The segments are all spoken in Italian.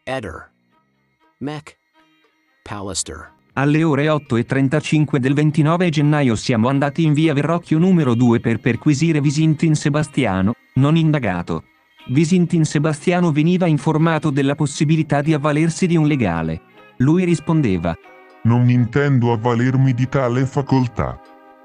Eder. Mech. Pallister. Alle ore 8:35 del 29 gennaio siamo andati in via Verrocchio numero 2 per perquisire Visintin Sebastiano, non indagato. Visintin Sebastiano veniva informato della possibilità di avvalersi di un legale. Lui rispondeva: Non intendo avvalermi di tale facoltà.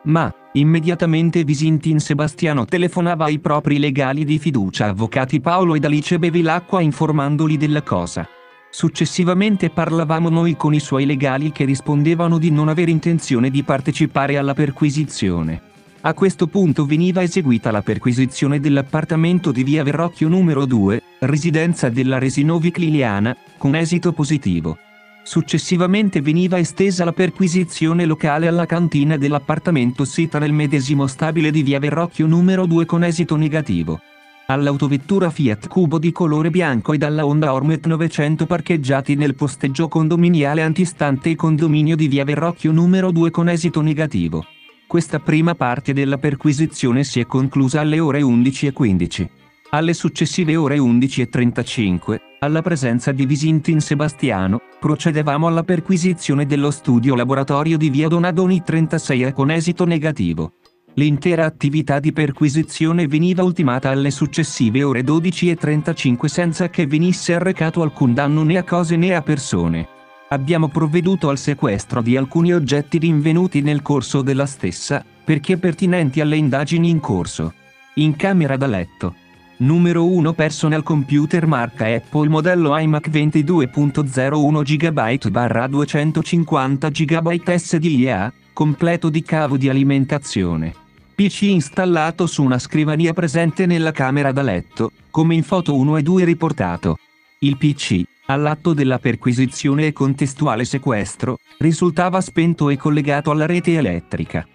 Ma, immediatamente Visintin Sebastiano telefonava ai propri legali di fiducia, avvocati Paolo ed Alice Bevilacqua, informandoli della cosa. Successivamente parlavamo noi con i suoi legali, che rispondevano di non avere intenzione di partecipare alla perquisizione. A questo punto veniva eseguita la perquisizione dell'appartamento di via Verrocchio numero 2, residenza della Resinovic Liliana, con esito positivo. Successivamente veniva estesa la perquisizione locale alla cantina dell'appartamento sita nel medesimo stabile di via Verrocchio numero 2 con esito negativo. All'autovettura Fiat Cubo di colore bianco ed alla Honda Hornet 900 parcheggiati nel posteggio condominiale antistante il condominio di via Verrocchio numero 2 con esito negativo. Questa prima parte della perquisizione si è conclusa alle ore 11:15. Alle successive ore 11:35, alla presenza di Visintin Sebastiano, procedevamo alla perquisizione dello studio laboratorio di via Donadoni 36 con esito negativo. L'intera attività di perquisizione veniva ultimata alle successive ore 12:35 senza che venisse arrecato alcun danno né a cose né a persone. Abbiamo provveduto al sequestro di alcuni oggetti rinvenuti nel corso della stessa, perché pertinenti alle indagini in corso. In camera da letto. Numero 1 Personal Computer marca Apple modello iMac 22.01 GB/250 GB SDIA, completo di cavo di alimentazione. PC installato su una scrivania presente nella camera da letto, come in foto 1 e 2 riportato. Il PC, all'atto della perquisizione e contestuale sequestro, risultava spento e collegato alla rete elettrica.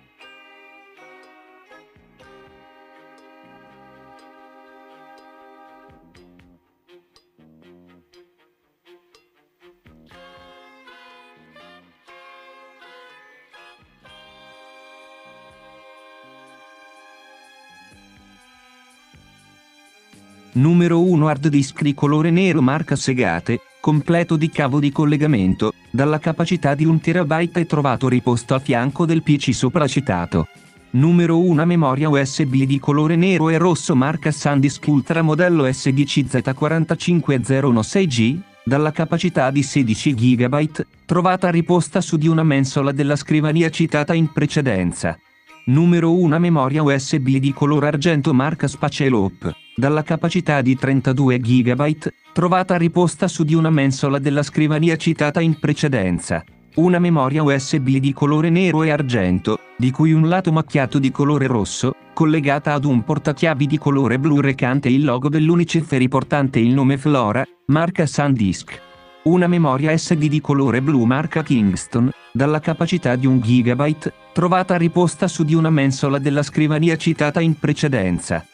Numero 1 Hard disk di colore nero marca Segate, completo di cavo di collegamento, dalla capacità di 1 TB è trovato riposto a fianco del PC sopracitato. Numero 1 Memoria USB di colore nero e rosso marca SanDisk Ultra modello SDCZ45016G, dalla capacità di 16 GB, trovata riposta su di una mensola della scrivania citata in precedenza. Numero 1 Memoria USB di colore argento marca Spaceloop, dalla capacità di 32 GB, trovata riposta su di una mensola della scrivania citata in precedenza. Una memoria USB di colore nero e argento, di cui un lato macchiato di colore rosso, collegata ad un portachiavi di colore blu recante il logo dell'Unicef e riportante il nome Flora, marca SanDisk. Una memoria SD di colore blu marca Kingston, dalla capacità di 1 GB, trovata riposta su di una mensola della scrivania citata in precedenza.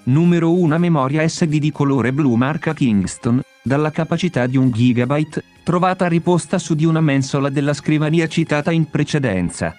Numero 1 memoria SD di colore blu marca Kingston, dalla capacità di 1 GB, trovata riposta su di una mensola della scrivania citata in precedenza.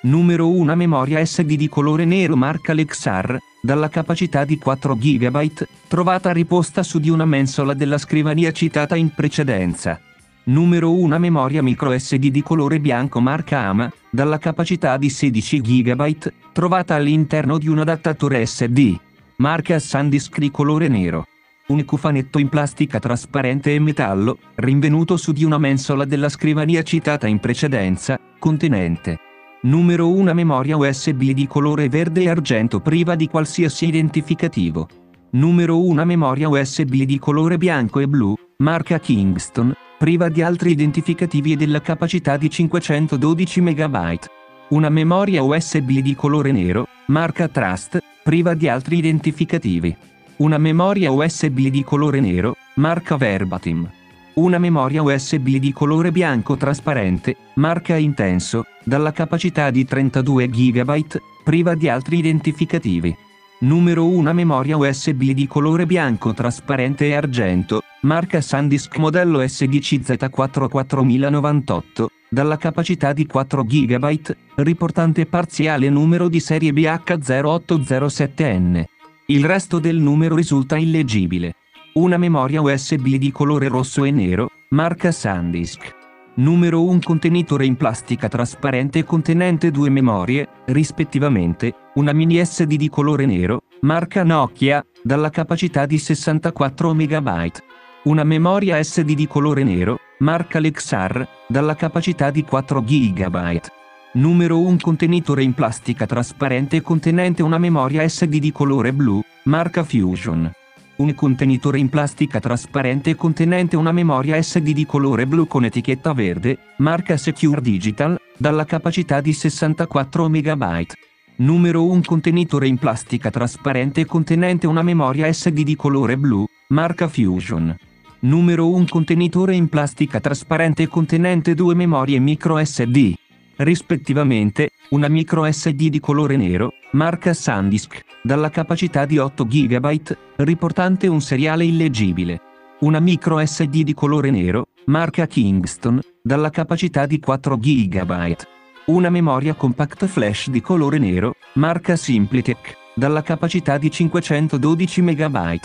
Numero 1 memoria SD di colore nero marca Lexar, dalla capacità di 4 GB, trovata riposta su di una mensola della scrivania citata in precedenza. Numero 1 memoria micro SD di colore bianco marca AMA, dalla capacità di 16 GB, trovata all'interno di un adattatore SD. Marca SanDisk di colore nero. Un cofanetto in plastica trasparente e metallo, rinvenuto su di una mensola della scrivania citata in precedenza, contenente. Numero 1 memoria USB di colore verde e argento priva di qualsiasi identificativo. Numero 1 memoria USB di colore bianco e blu, marca Kingston, priva di altri identificativi e della capacità di 512 MB. Una memoria USB di colore nero, marca Trust, priva di altri identificativi. Una memoria USB di colore nero, marca Verbatim. Una memoria USB di colore bianco trasparente, marca Intenso, dalla capacità di 32 GB, priva di altri identificativi. Numero 1 memoria USB di colore bianco trasparente e argento, marca SanDisk modello SDCZ44098, dalla capacità di 4 GB, riportante parziale numero di serie BH0807N. Il resto del numero risulta illeggibile. Una memoria USB di colore rosso e nero, marca SanDisk. Numero 1 contenitore in plastica trasparente contenente 2 memorie, rispettivamente, una mini SD di colore nero, marca Nokia, dalla capacità di 64 MB. Una memoria SD di colore nero, marca Lexar, dalla capacità di 4 GB. Numero 1 contenitore in plastica trasparente contenente una memoria SD di colore blu, marca Fusion. Un contenitore in plastica trasparente contenente una memoria SD di colore blu con etichetta verde, marca Secure Digital, dalla capacità di 64 MB. Numero 1 contenitore in plastica trasparente contenente una memoria SD di colore blu, marca Fusion. Numero 1 contenitore in plastica trasparente contenente 2 memorie micro SD. Rispettivamente, una micro SD di colore nero, marca SanDisk, dalla capacità di 8 GB, riportante un seriale illeggibile. Una micro SD di colore nero, marca Kingston, dalla capacità di 4 GB. Una memoria compact flash di colore nero, marca Simplitech, dalla capacità di 512 MB.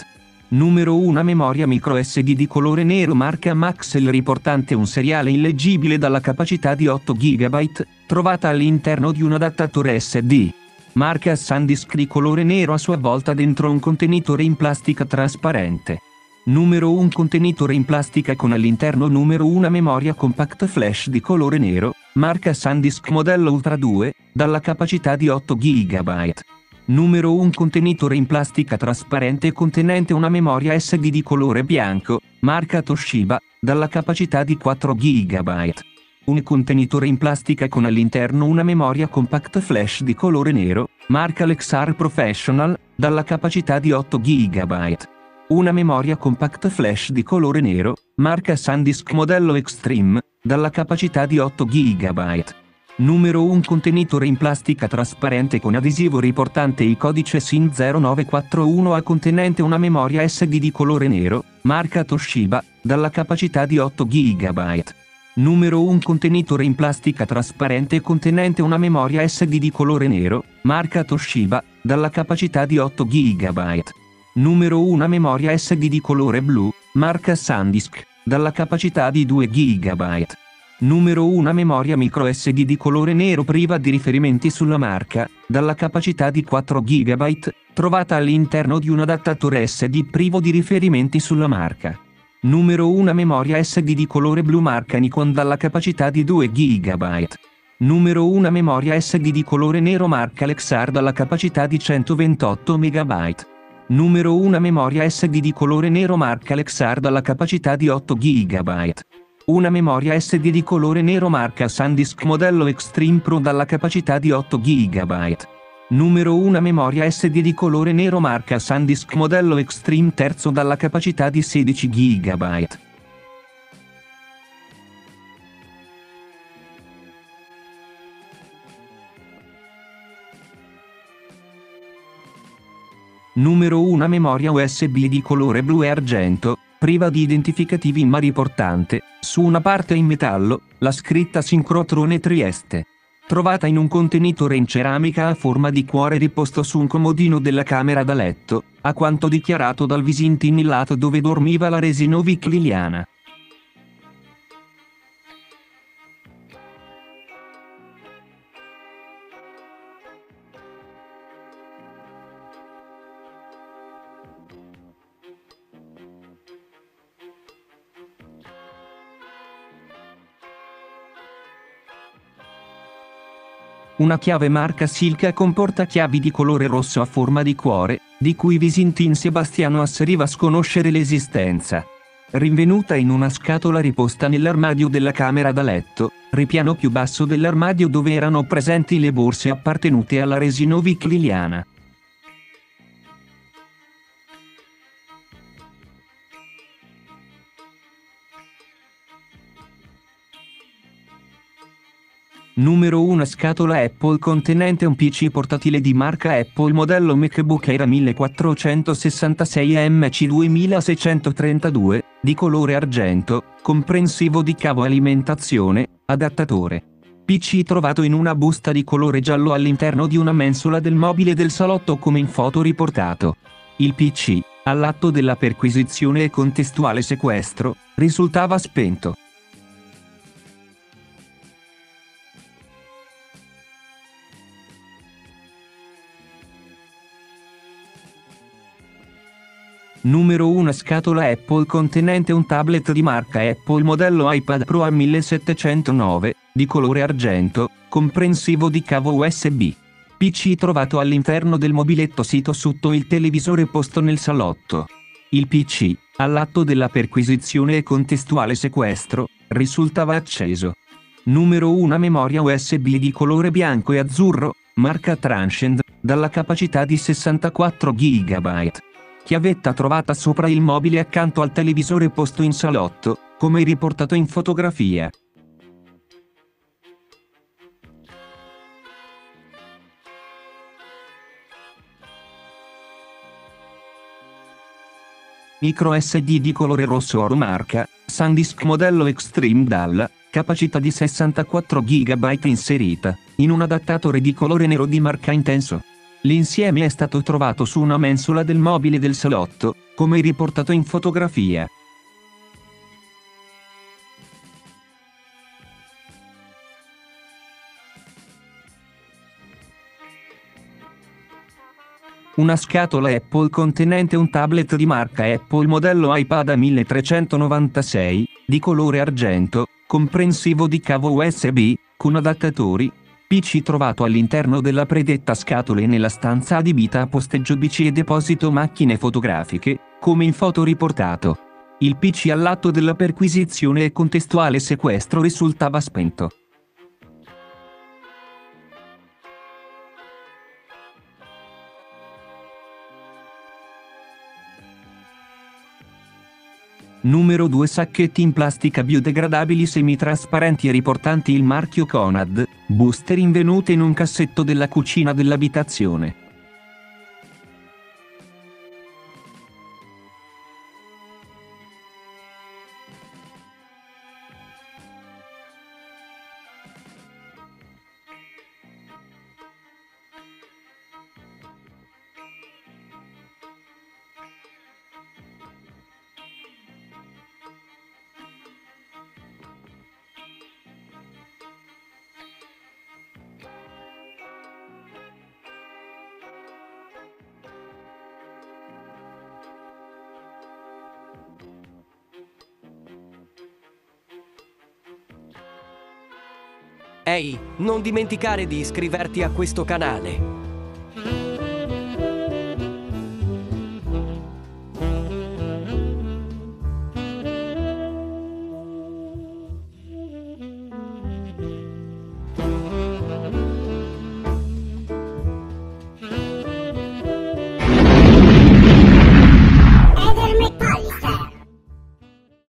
Numero 1 memoria micro SD di colore nero marca Maxell riportante un seriale illeggibile dalla capacità di 8 GB, trovata all'interno di un adattatore SD. Marca SanDisk di colore nero a sua volta dentro un contenitore in plastica trasparente. Numero 1 contenitore in plastica con all'interno numero 1 memoria compact flash di colore nero, marca SanDisk modello Ultra 2, dalla capacità di 8 GB. Numero 1 contenitore in plastica trasparente contenente una memoria SD di colore bianco, marca Toshiba, dalla capacità di 4 GB. Un contenitore in plastica con all'interno una memoria compact flash di colore nero, marca Lexar Professional, dalla capacità di 8 GB. Una memoria compact flash di colore nero, marca SanDisk modello Extreme, dalla capacità di 8 GB. Numero 1 contenitore in plastica trasparente con adesivo riportante il codice SIN 0941A contenente una memoria SD di colore nero, marca Toshiba, dalla capacità di 8 GB. Numero 1 contenitore in plastica trasparente contenente una memoria SD di colore nero, marca Toshiba, dalla capacità di 8 GB. Numero 1 memoria SD di colore blu, marca SanDisk, dalla capacità di 2 GB. Numero 1 memoria micro SD di colore nero priva di riferimenti sulla marca, dalla capacità di 4 GB, trovata all'interno di un adattatore SD privo di riferimenti sulla marca. Numero 1 memoria SD di colore blu marca Nikon dalla capacità di 2 GB. Numero 1 memoria SD di colore nero marca Lexar dalla capacità di 128 MB. Numero 1 memoria SD di colore nero marca Lexar dalla capacità di 8 GB. Una memoria SD di colore nero marca SanDisk modello Extreme Pro dalla capacità di 8 GB. Numero 1 memoria SD di colore nero marca SanDisk modello Extreme terzo dalla capacità di 16 GB. Numero 1 memoria USB di colore blu e argento, priva di identificativi ma riportante, su una parte in metallo, la scritta Sincrotrone Trieste. Trovata in un contenitore in ceramica a forma di cuore riposto su un comodino della camera da letto, a quanto dichiarato dal Visintin il lato dove dormiva la Resinovic Liliana. Una chiave marca Silca con portachiavi di colore rosso a forma di cuore, di cui Visintin Sebastiano asseriva sconoscere l'esistenza. Rinvenuta in una scatola riposta nell'armadio della camera da letto, ripiano più basso dell'armadio dove erano presenti le borse appartenute alla Resinovic Liliana. Numero 1 scatola Apple contenente un PC portatile di marca Apple modello MacBook Air 1466 MC 2632, di colore argento, comprensivo di cavo alimentazione, adattatore. PC trovato in una busta di colore giallo all'interno di una mensola del mobile del salotto come in foto riportato. Il PC all'atto della perquisizione e contestuale sequestro, risultava spento. Numero 1 scatola Apple contenente un tablet di marca Apple modello iPad Pro A1709, di colore argento, comprensivo di cavo USB. PC trovato all'interno del mobiletto sito sotto il televisore posto nel salotto. Il PC, all'atto della perquisizione e contestuale sequestro, risultava acceso. Numero 1 memoria USB di colore bianco e azzurro, marca Transcend, dalla capacità di 64 GB. Chiavetta trovata sopra il mobile accanto al televisore posto in salotto, come riportato in fotografia. Micro SD di colore rosso oro marca SanDisk modello Extreme dalla capacità di 64 GB inserita in un adattatore di colore nero di marca Intenso. L'insieme è stato trovato su una mensola del mobile del salotto, come riportato in fotografia. Una scatola Apple contenente un tablet di marca Apple modello iPad A1396, di colore argento, comprensivo di cavo USB, con adattatori. PC trovato all'interno della predetta scatola e nella stanza adibita a posteggio PC e deposito macchine fotografiche, come in foto riportato. Il PC all'atto della perquisizione e contestuale sequestro risultava spento. Numero 2 sacchetti in plastica biodegradabili semitrasparenti e riportanti il marchio Conad, buste rinvenute in un cassetto della cucina dell'abitazione. Ehi, non dimenticare di iscriverti a questo canale.